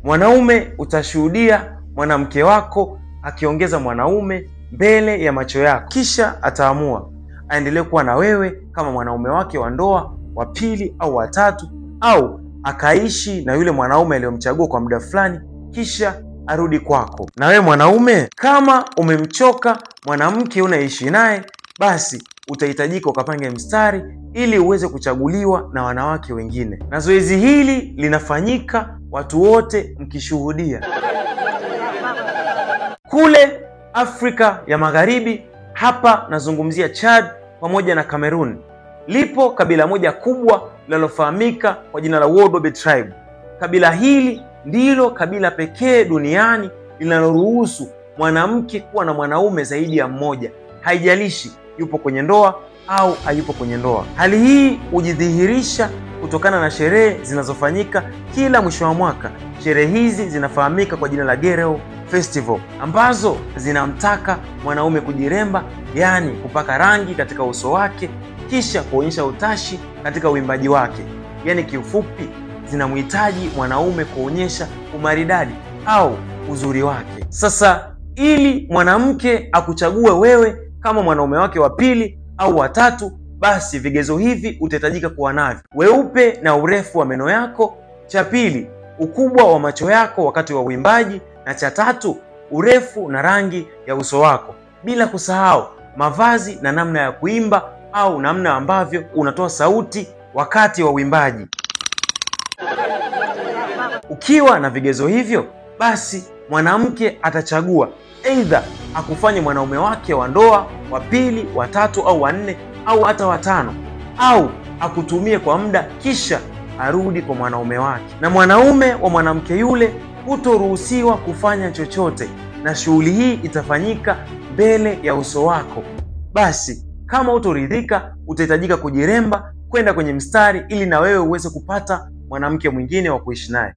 Mwanaume, utashuhudia mwanamke wako akiongeza mwanaume mbele ya macho yako, kisha ataamua aendelee kuwa na wewe kama mwanaume wake wa ndoa wa pili au wa tatu, au akaishi na yule mwanaume aliyomchagua kwa muda fulani kisha arudi kwako. Na wewe mwanaume, kama umemchoka mwanamke unaishi naye, basi utahitajika ukapange mstari ili uweze kuchaguliwa na wanawake wengine. Na zoezi hili linafanyika watu wote mkishuhudia. Kule Afrika ya Magharibi, hapa nazungumzia Chad pamoja na Cameroon, lipo kabila moja kubwa linalofahamika kwa jina la Wolobe tribe. Kabila hili ndilo kabila pekee duniani linaloruhusu mwanamke kuwa na mwanaume zaidi ya mmoja, haijalishi yupo kwenye ndoa au hayupo kwenye ndoa. Hali hii hujidhihirisha kutokana na sherehe zinazofanyika kila mwisho wa mwaka. Sherehe hizi zinafahamika kwa jina la Gereo Festival, ambazo zinamtaka mwanaume kujiremba, yani kupaka rangi katika uso wake, kisha kuonyesha utashi katika uimbaji wake. Yani kiufupi, zinamhitaji mwanaume kuonyesha umaridadi au uzuri wake. Sasa ili mwanamke akuchague wewe kama mwanaume wake wa pili au wa tatu, basi vigezo hivi utahitajika kuwa navyo: weupe na urefu wa meno yako, cha pili ukubwa wa macho yako wakati wa uimbaji, na cha tatu urefu na rangi ya uso wako, bila kusahau mavazi na namna ya kuimba au namna ambavyo unatoa sauti wakati wa uimbaji. Ukiwa na vigezo hivyo, basi mwanamke atachagua aidha akufanye mwanaume wake wa ndoa wa pili, wa tatu au wa nne au hata wa tano, au akutumie kwa muda kisha arudi kwa mwanaume wake. Na mwanaume wa mwanamke yule hutoruhusiwa kufanya chochote, na shughuli hii itafanyika mbele ya uso wako. Basi kama hutoridhika, utahitajika kujiremba, kwenda kwenye mstari ili na wewe uweze kupata mwanamke mwingine wa kuishi naye.